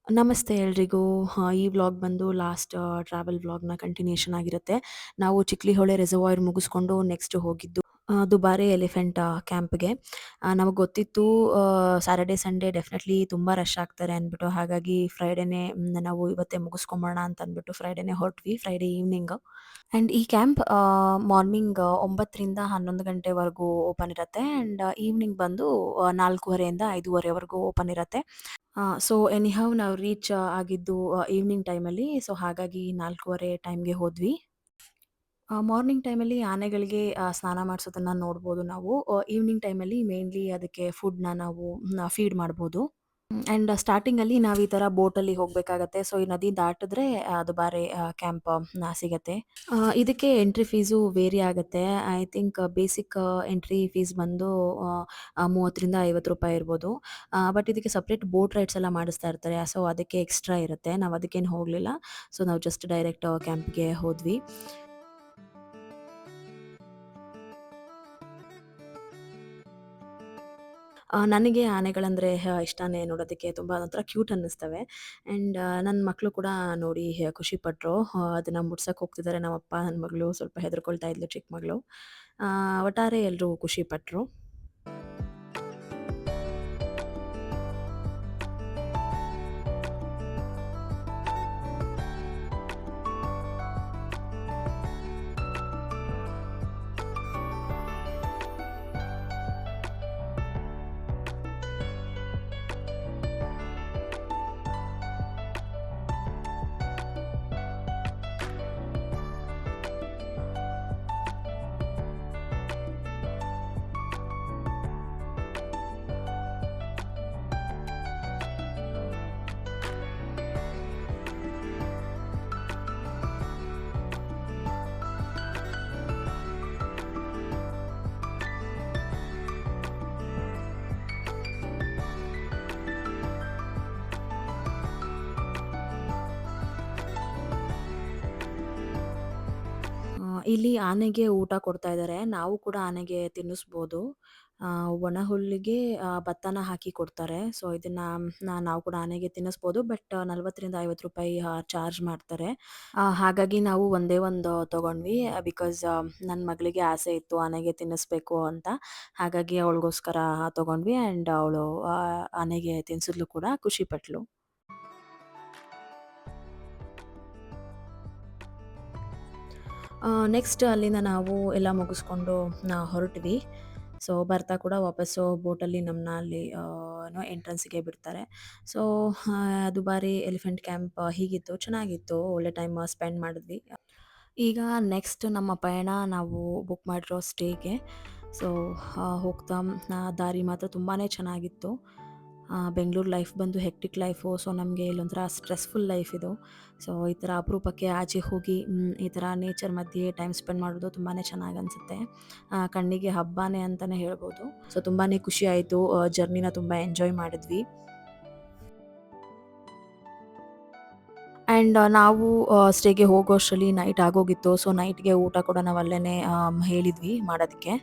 ನಮಸ್ತೆ ಎಲ್ರಿಗೂ. ಈ ವ್ಲಾಗ್ ಬಂದು ಲಾಸ್ಟ್ ಟ್ರಾವೆಲ್ ವ್ಲಾಗ್‌ನ ಕಂಟಿನ್ಯೂಯೇಷನ್ ಆಗಿರುತ್ತೆ. ನಾವು ಚಿಕ್ಲಿಹೊಳೆ ರಿಸರ್ವಾಯರ್ ಮುಗಿಸ್ಕೊಂಡು ನೆಕ್ಸ್ಟ್ ಹೋಗಿದ್ದು ದುಬಾರೆ ಎಲಿಫೆಂಟ್ ಕ್ಯಾಂಪ್‌ಗೆ. ನಮಗೆ ಗೊತ್ತಿತ್ತು ಸ್ಯಾಟರ್‌ಡೇ, ಸಂಡೇ ಡೆಫಿನೆಟ್‌ಲಿ ತುಂಬ ರಶ್ ಆಗ್ತಾರೆ ಅಂದ್ಬಿಟ್ಟು. ಹಾಗಾಗಿ ಫ್ರೈಡೇನೇ ನಾವು ಇವತ್ತೇ ಮುಗಿಸ್ಕೊಂಬೋಣ ಅಂತ ಅಂದ್ಬಿಟ್ಟು ಫ್ರೈಡೇನೇ ಹೊರಟ್ವಿ, ಫ್ರೈಡೇ ಈವ್ನಿಂಗ್. ಆ್ಯಂಡ್ ಈ ಕ್ಯಾಂಪ್ ಮಾರ್ನಿಂಗ್ 9 ರಿಂದ 11 ಗಂಟೆವರೆಗೂ ಓಪನ್ ಇರುತ್ತೆ ಆ್ಯಂಡ್ ಈವ್ನಿಂಗ್ ಬಂದು 4:30 ಇಂದ 5:30ವರೆಗೂ ಓಪನ್ ಇರುತ್ತೆ. ಸೊ ಎನಿಹೌ ನಾವು ರೀಚ್ ಆಗಿದ್ದು ಈವ್ನಿಂಗ್ ಟೈಮಲ್ಲಿ. ಸೊ ಹಾಗಾಗಿ 4:30 ಟೈಮ್‌ಗೆ ಹೋದ್ವಿ. ಮಾರ್ನಿಂಗ್ ಟೈಮಲ್ಲಿ ಆನೆಗಳಿಗೆ ಸ್ನಾನ ಮಾಡಿಸೋದನ್ನ ನೋಡ್ಬೋದು ನಾವು. ಈವ್ನಿಂಗ್ ಟೈಮಲ್ಲಿ ಮೇನ್ಲಿ ಅದಕ್ಕೆ ಫುಡ್‌ನ ನಾವು ಫೀಡ್ ಮಾಡ್ಬೋದು. ಆ್ಯಂಡ್ ಸ್ಟಾರ್ಟಿಂಗಲ್ಲಿ ನಾವು ಈ ಥರ ಬೋಟಲ್ಲಿ ಹೋಗಬೇಕಾಗತ್ತೆ. ಸೊ ಈ ನದಿ ದಾಟಿದ್ರೆ ದುಬಾರೆ ಕ್ಯಾಂಪ್ ಸಿಗತ್ತೆ. ಇದಕ್ಕೆ ಎಂಟ್ರಿ ಫೀಸು ವೇರಿ ಆಗುತ್ತೆ. I think basic entry fees ಬಂದು ₹30 - ₹50 ಇರ್ಬೋದು. ಬಟ್ ಇದಕ್ಕೆ ಸಪ್ರೇಟ್ ಬೋಟ್ ರೈಡ್ಸ್ ಎಲ್ಲ ಮಾಡಿಸ್ತಾ ಇರ್ತಾರೆ. ಸೊ ಅದಕ್ಕೆ ಎಕ್ಸ್ಟ್ರಾ ಇರುತ್ತೆ. ನಾವು ಅದಕ್ಕೇನು ಹೋಗಲಿಲ್ಲ. ಸೊ ನಾವು ಜಸ್ಟ್ ಡೈರೆಕ್ಟ್ ಕ್ಯಾಂಪ್‌ಗೆ ಹೋದ್ವಿ. ನನಗೆ ಆನೆಗಳಂದ್ರೆ ಇಷ್ಟಾನೇ ನೋಡೋದಕ್ಕೆ ತುಂಬ ಒಂಥರ ಕ್ಯೂಟ್ ಅನ್ನಿಸ್ತವೆ. ಆ್ಯಂಡ್ ನನ್ನ ಮಕ್ಕಳು ಕೂಡ ನೋಡಿ ಖುಷಿಪಟ್ಟರು. ಅದನ್ನ ಮುಟ್ಸಕ್ಕೆ ಹೋಗ್ತಿದ್ದಾರೆ ನಮ್ಮಪ್ಪ, ನನ್ನ ಮಗಳು ಸ್ವಲ್ಪ ಹೆದರ್ಕೊಳ್ತಾ ಇದ್ಲು ಚಿಕ್ಕ ಮಗಳು. ಒಟ್ಟಾರೆ ಎಲ್ಲರೂ ಖುಷಿಪಟ್ಟರು. ಇಲ್ಲಿ ಆನೆಗೆ ಊಟ ಕೊಡ್ತಾ ಇದ್ದಾರೆ. ನಾವು ಕೂಡ ಆನೆಗೆ ತಿನ್ನಿಸ್ಬೋದು. ಒಣ ಹುಲ್ಲಿಗೆ ಭತ್ತನ ಹಾಕಿ ಕೊಡ್ತಾರೆ. ಸೊ ಇದನ್ನ ನಾವು ಕೂಡ ಆನೆಗೆ ತಿನ್ನಿಸ್ಬೋದು. ಬಟ್ ₹40 - ₹50 ಚಾರ್ಜ್ ಮಾಡ್ತಾರೆ. ಹಾಗಾಗಿ ನಾವು ಒಂದೇ ಒಂದು ತಗೊಂಡ್ವಿ. ಬಿಕಾಸ್ ನನ್ನ ಮಗಳಿಗೆ ಆಸೆ ಇತ್ತು ಆನೆಗೆ ತಿನ್ನಿಸ್ಬೇಕು ಅಂತ. ಹಾಗಾಗಿ ಅವಳಿಗೋಸ್ಕರ ತಗೊಂಡ್ವಿ ಆ್ಯಂಡ್ ಅವಳು ಆನೆಗೆ ತಿನ್ಸಿದ್ಲು ಕೂಡ, ಖುಷಿಪಟ್ಳು. ನೆಕ್ಸ್ಟ್ ಅಲ್ಲಿಂದ ನಾವು ಎಲ್ಲ ಮುಗಿಸ್ಕೊಂಡು ಹೊರಟ್ವಿ. ಸೊ ಬರ್ತಾ ಕೂಡ ವಾಪಸ್ಸು ಬೋಟಲ್ಲಿ ನಮ್ಮನ್ನ ಅಲ್ಲಿ ಎಂಟ್ರನ್ಸ್‌ಗೆ ಬಿಡ್ತಾರೆ. ಸೊ ದುಬಾರಿ ಎಲಿಫೆಂಟ್ ಕ್ಯಾಂಪ್ ಹೀಗಿತ್ತು, ಚೆನ್ನಾಗಿತ್ತು. ಒಳ್ಳೆ ಟೈಮ್ ಸ್ಪೆಂಡ್ ಮಾಡಿದ್ವಿ. ಈಗ ನೆಕ್ಸ್ಟ್ ನಮ್ಮ ಪಯಣ ನಾವು ಬುಕ್ ಮಾಡಿರೋ ಸ್ಟೇಗೆ. ಸೊ ಹೋಗ್ತಾ ದಾರಿ ಮಾತ್ರ ತುಂಬಾ ಚೆನ್ನಾಗಿತ್ತು. ಬೆಂಗಳೂರು ಲೈಫ್ ಬಂದು ಹೆಕ್ಟಿಕ್ ಲೈಫು. ಸೊ ನಮಗೆ ಇಲ್ಲೊಂಥರ ಸ್ಟ್ರೆಸ್‌ಫುಲ್ ಲೈಫ್ ಇದು. ಸೊ ಈ ಥರ ಅಪರೂಪಕ್ಕೆ ಆಚೆ ಹೋಗಿ ಈ ಥರ ನೇಚರ್ ಮಧ್ಯೆ ಟೈಮ್ ಸ್ಪೆಂಡ್ ಮಾಡೋದು ತುಂಬಾ ಚೆನ್ನಾಗಿ ಅನಿಸುತ್ತೆ. ಕಣ್ಣಿಗೆ ಹಬ್ಬನೇ ಅಂತಲೇ ಹೇಳ್ಬೋದು. ಸೊ ತುಂಬಾ ಖುಷಿ ಆಯಿತು. ಜರ್ನಿನ ತುಂಬ ಎಂಜಾಯ್ ಮಾಡಿದ್ವಿ. ಆ್ಯಂಡ್ ನಾವು ಸ್ಟೇಗೆ ಹೋಗೋ ಅಷ್ಟರಲ್ಲಿ ನೈಟ್ ಆಗೋಗಿತ್ತು. ಸೊ ನೈಟ್‌ಗೆ ಊಟ ಕೂಡ ನಾವು ಅಲ್ಲೇನೇ ಹೇಳಿದ್ವಿ ಮಾಡೋದಕ್ಕೆ.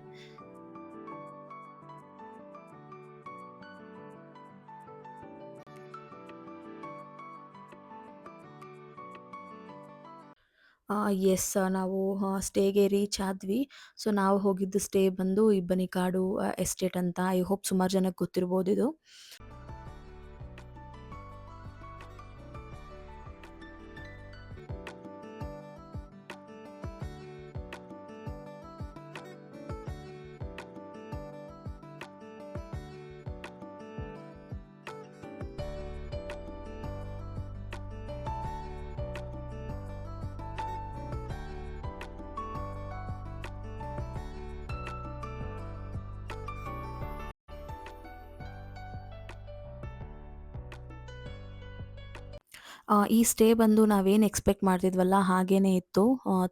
ಯೆಸ್, ನಾವು ಸ್ಟೇಗೆ ರೀಚ್ ಆದ್ವಿ. ಸೊ ನಾವು ಹೋಗಿದ್ದು ಸ್ಟೇ ಬಂದು ಇಬ್ಬನಿಕಾಡು ಎಸ್ಟೇಟ್ ಅಂತ. ಐ ಹೋಪ್ ಸುಮಾರು ಜನಕ್ಕೆ ಗೊತ್ತಿರ್ಬೋದು ಇದು. ಈ ಸ್ಟೇ ಬಂದು ನಾವೇನು ಎಕ್ಸ್ಪೆಕ್ಟ್ ಮಾಡ್ತಿದ್ವಲ್ಲ ಹಾಗೇನೇ ಇತ್ತು.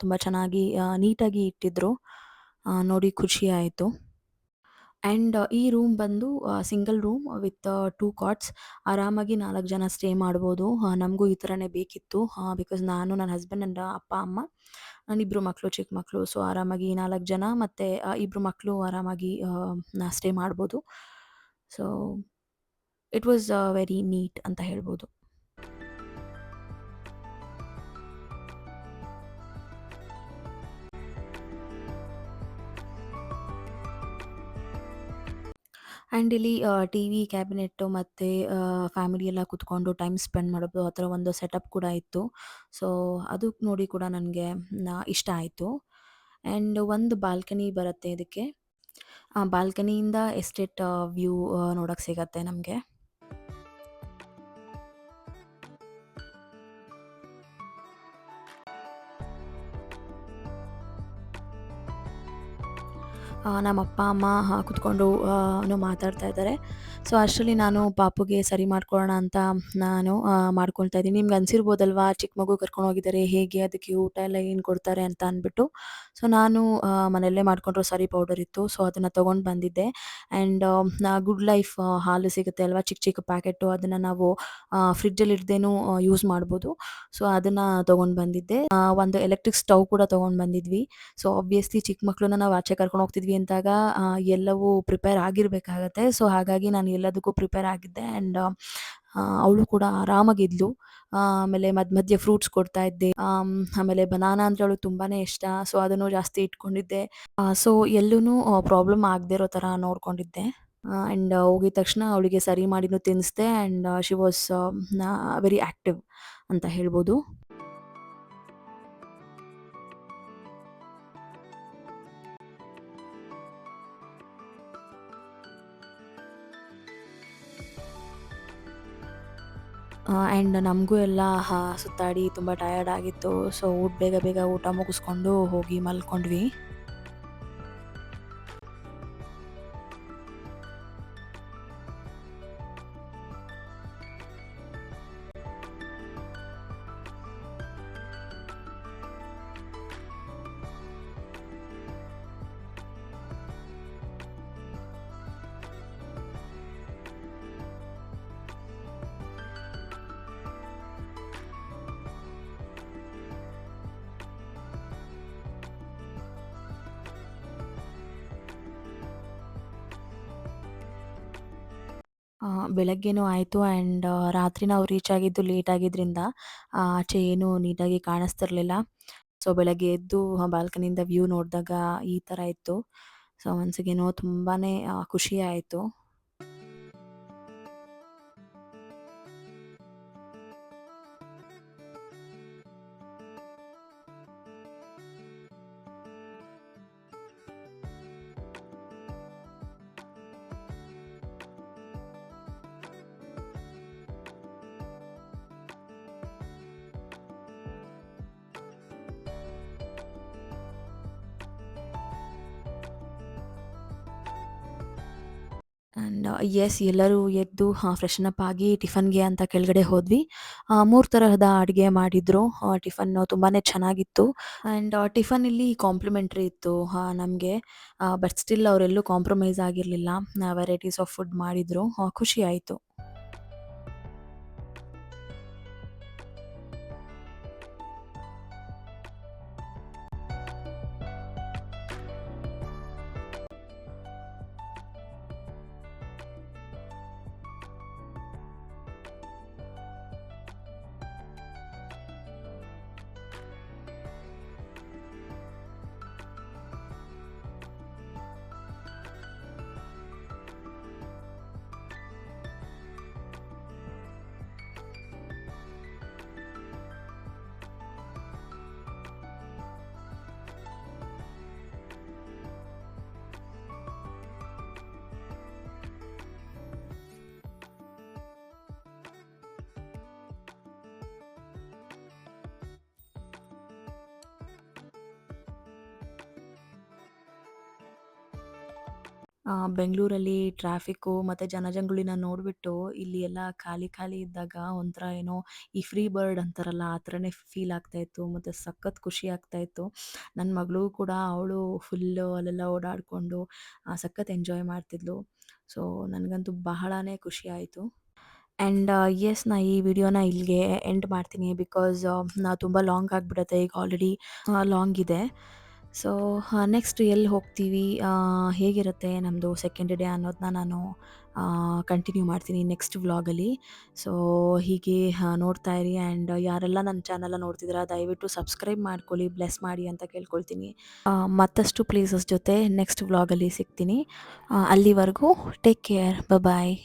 ತುಂಬ ಚೆನ್ನಾಗಿ ನೀಟಾಗಿ ಇಟ್ಟಿದ್ರು. ನೋಡಿ ಖುಷಿ ಆಯಿತು. ಆ್ಯಂಡ್ ಈ ರೂಮ್ ಬಂದು ಸಿಂಗಲ್ ರೂಮ್ ವಿತ್ 2 ಕಾಟ್ಸ್. ಆರಾಮಾಗಿ 4 ಜನ ಸ್ಟೇ ಮಾಡ್ಬೋದು. ನಮಗೂ ಈ ಥರನೇ ಬೇಕಿತ್ತು. ಬಿಕಾಸ್ ನಾನು, ನನ್ನ ಹಸ್ಬೆಂಡ್, ನನ್ನ ಅಪ್ಪ, ಅಮ್ಮ, ನನ್ನಿಬ್ರು ಮಕ್ಕಳು, ಚಿಕ್ಕ ಮಕ್ಕಳು. ಸೊ ಆರಾಮಾಗಿ 4 ಜನ ಮತ್ತು ಇಬ್ರು ಮಕ್ಕಳು ಆರಾಮಾಗಿ ಸ್ಟೇ ಮಾಡ್ಬೋದು. So it was very neat ಅಂತ ಹೇಳ್ಬೋದು. ಆ್ಯಂಡ್ ಇಲ್ಲಿ ಟಿವಿ ಕ್ಯಾಬಿನೆಟ್ಟು ಮತ್ತೆ ಫ್ಯಾಮಿಲಿ ಎಲ್ಲ ಕುತ್ಕೊಂಡು ಟೈಮ್ ಸ್ಪೆಂಡ್ ಮಾಡೋದು ಆ ಥರ ಒಂದು ಸೆಟಪ್ ಕೂಡ ಇತ್ತು. ಸೊ ಅದು ನೋಡಿ ಕೂಡ ನನಗೆ ಇಷ್ಟ ಆಯಿತು. ಆ್ಯಂಡ್ ಒಂದು ಬಾಲ್ಕನಿ ಬರುತ್ತೆ ಇದಕ್ಕೆ. ಆ ಬಾಲ್ಕನಿಯಿಂದ ಎಸ್ಟೇಟ್ ವ್ಯೂ ನೋಡಕ್ಕೆ ಸಿಗತ್ತೆ ನಮಗೆ. ನಮ್ಮ ಅಪ್ಪ, ಅಮ್ಮ ಕುತ್ಕೊಂಡು ಮಾತಾಡ್ತಾ ಇದ್ದಾರೆ. ಸೊ, ಅಷ್ಟರಲ್ಲಿ ನಾನು ಪಾಪುಗೆ ಸರಿ ಮಾಡ್ಕೊಳ್ಳೋಣ ಅಂತ ನಾನು ಮಾಡ್ಕೊಳ್ತಾ ಇದ್ದೀನಿ. ನಿಮ್ಗೆ ಅನ್ಸಿರ್ಬೋದಲ್ವಾ ಚಿಕ್ಕ ಮಗು ಕರ್ಕೊಂಡು ಹೋಗಿದ್ದಾರೆ ಹೇಗೆ? ಅದಕ್ಕೆ ಊಟ ಎಲ್ಲ ಏನು ಕೊಡ್ತಾರೆ ಅಂತ ಅಂದ್ಬಿಟ್ಟು. ಸೊ, ನಾನು ಮನೆಯಲ್ಲೇ ಮಾಡ್ಕೊಂಡಿರೋ ಸರಿ ಪೌಡರ್ ಇತ್ತು. ಸೊ, ಅದನ್ನ ತಗೊಂಡು ಬಂದಿದ್ದೆ. ಆ್ಯಂಡ್ ಗುಡ್ ಲೈಫ್ ಹಾಲು ಸಿಗುತ್ತೆ ಅಲ್ವಾ ಚಿಕ್ಕ ಚಿಕ್ಕ ಪ್ಯಾಕೆಟು. ಅದನ್ನ ನಾವು ಫ್ರಿಡ್ಜಲ್ಲಿ ಇಡ್ದೇನೂ ಯೂಸ್ ಮಾಡ್ಬೋದು. ಸೊ, ಅದನ್ನ ತಗೊಂಡು ಬಂದಿದ್ದೆ. ಒಂದು ಎಲೆಕ್ಟ್ರಿಕ್ ಸ್ಟವ್ ಕೂಡ ತಗೊಂಡು ಬಂದಿದ್ವಿ. ಸೊ ಆಬ್ವಿಯಸ್ಲಿ ಚಿಕ್ಕ ಮಕ್ಳನ್ನ ನಾವು ಆಚೆ ಕರ್ಕೊಂಡು ಹೋಗ್ತಿದ್ವಿ ಅಂದಾಗ ಎಲ್ಲವೂ ಪ್ರಿಪೇರ್ ಆಗಿರಬೇಕಾಗತ್ತೆ. ಸೊ ಹಾಗಾಗಿ ನಾನು ಎಲ್ಲದಕ್ಕೂ ಪ್ರಿಪೇರ್ ಆಗಿದ್ದೆ. ಆ್ಯಂಡ್ ಅವಳು ಕೂಡ ಆರಾಮಾಗಿದ್ಲು. ಆಮೇಲೆ ಮಧ್ಯ ಫ್ರೂಟ್ಸ್ ಕೊಡ್ತಾ ಇದ್ದೆ. ಆಮೇಲೆ ಬನಾನಾ ಅಂದರೆ ಅವಳಿಗೆ ತುಂಬಾನೇ ಇಷ್ಟ. ಸೊ ಅದನ್ನು ಜಾಸ್ತಿ ಇಟ್ಕೊಂಡಿದ್ದೆ. ಸೊ ಎಲ್ಲೂ ಪ್ರಾಬ್ಲಮ್ ಆಗದೆ ಇರೋ ಥರ ನೋಡ್ಕೊಂಡಿದ್ದೆ. ಆ್ಯಂಡ್ ಹೋಗಿದ ತಕ್ಷಣ ಅವಳಿಗೆ ಸರಿ ಮಾಡಿನೂ ತಿನ್ನಿಸ್ದೆ. And she was very active ಅಂತ ಹೇಳ್ಬೋದು. ಆ್ಯಂಡ್ ನಮಗೂ ಎಲ್ಲ ಸುತ್ತಾಡಿ ತುಂಬ ಟಯರ್ಡ್ ಆಗಿತ್ತು. ಸೊ ಬೇಗ ಬೇಗ ಊಟ ಮುಗಿಸ್ಕೊಂಡು ಹೋಗಿ ಮಲ್ಕೊಂಡ್ವಿ. ಬೆಳಗ್ಗೆನೂ ಆಯಿತು. ಆ್ಯಂಡ್ ರಾತ್ರಿ ನಾವು ರೀಚ್ ಆಗಿದ್ದು ಲೇಟ್ ಆಗಿದ್ರಿಂದ ಆಚೆ ಏನೂ ನೀಟಾಗಿ ಕಾಣಿಸ್ತಿರ್ಲಿಲ್ಲ. ಸೊ ಬೆಳಗ್ಗೆ ಎದ್ದು ಬಾಲ್ಕನಿಯಿಂದ ವ್ಯೂ ನೋಡಿದಾಗ ಈ ಥರ ಇತ್ತು. ಸೊ ಮನಸ್ಸಿಗೇನೋ ತುಂಬಾನೇ ಖುಷಿ ಆಯಿತು. ಆ್ಯಂಡ್ ಯೆಸ್ ಎಲ್ಲರೂ ಎದ್ದು ಫ್ರೆಶನ್ ಅಪ್ ಆಗಿ ಟಿಫನ್‌ಗೆ ಅಂತ ಕೆಳಗಡೆ ಹೋದ್ವಿ. 3 ತರಹದ ಅಡುಗೆ ಮಾಡಿದ್ರು. ಟಿಫನ್ನು ತುಂಬಾನೇ ಚೆನ್ನಾಗಿತ್ತು. ಆ್ಯಂಡ್ ಟಿಫನ್ ಇಲ್ಲಿ ಕಾಂಪ್ಲಿಮೆಂಟರಿ ಇತ್ತು ನಮಗೆ. ಬಟ್ ಸ್ಟಿಲ್ ಅವರೆಲ್ಲೂ ಕಾಂಪ್ರಮೈಸ್ ಆಗಿರಲಿಲ್ಲ. ವೆರೈಟೀಸ್ ಆಫ್ ಫುಡ್ ಮಾಡಿದ್ರು. ಖುಷಿ ಆಯಿತು. ಬೆಂಗಳೂರಲ್ಲಿ ಟ್ರಾಫಿಕ್ಕು ಮತ್ತೆ ಜನಜಂಗುಳಿನ ನೋಡ್ಬಿಟ್ಟು ಇಲ್ಲಿ ಎಲ್ಲ ಖಾಲಿ ಖಾಲಿ ಇದ್ದಾಗ ಒಂಥರ ಏನೋ ಈ ಫ್ರೀ ಬರ್ಡ್ ಅಂತಾರಲ್ಲ ಆ ಥರನೇ ಫೀಲ್ ಆಗ್ತಾ ಇತ್ತು. ಮತ್ತೆ ಸಖತ್ ಖುಷಿ ಆಗ್ತಾ ಇತ್ತು. ನನ್ನ ಮಗಳು ಕೂಡ ಅವಳು ಫುಲ್ಲು ಅಲ್ಲೆಲ್ಲ ಓಡಾಡಿಕೊಂಡು ಸಖತ್ ಎಂಜಾಯ್ ಮಾಡ್ತಿದ್ಲು. ಸೊ ನನಗಂತೂ ಬಹಳಾನೇ ಖುಷಿ ಆಯಿತು. ಆ್ಯಂಡ್ ಯೆಸ್ ನಾ ಈ ವಿಡಿಯೋನ ಇಲ್ಲಿಗೆ ಎಂಡ್ ಮಾಡ್ತೀನಿ. ಬಿಕಾಸ್ ತುಂಬ ಲಾಂಗ್ ಆಗಿಬಿಡುತ್ತೆ ಈಗ ಆಲ್ರೆಡಿ ಲಾಂಗ್ ಇದೆ. ಸೊ ನೆಕ್ಸ್ಟ್ ಎಲ್ಲಿ ಹೋಗ್ತೀವಿ ಹೇಗಿರುತ್ತೆ ನಮ್ಮದು ಸೆಕೆಂಡ್ ಡೇ ಅನ್ನೋದನ್ನ ನಾನು ಕಂಟಿನ್ಯೂ ಮಾಡ್ತೀನಿ ನೆಕ್ಸ್ಟ್ ವ್ಲಾಗಲ್ಲಿ. ಸೊ ಹೀಗೆ ನೋಡ್ತಾ ಇರಿ. ಆ್ಯಂಡ್ ಯಾರೆಲ್ಲ ನನ್ನ ಚಾನಲ್ನ ನೋಡ್ತಿದ್ದೀರಾ ದಯವಿಟ್ಟು ಸಬ್ಸ್ಕ್ರೈಬ್ ಮಾಡ್ಕೊಳ್ಳಿ, ಬ್ಲೆಸ್ ಮಾಡಿ ಅಂತ ಕೇಳ್ಕೊಳ್ತೀನಿ. ಮತ್ತಷ್ಟು ಪ್ಲೇಸಸ್ ಜೊತೆ ನೆಕ್ಸ್ಟ್ ವ್ಲಾಗಲ್ಲಿ ಸಿಗ್ತೀನಿ. ಅಲ್ಲಿವರೆಗೂ ಟೇಕ್ ಕೇರ್, ಬಾಯ್.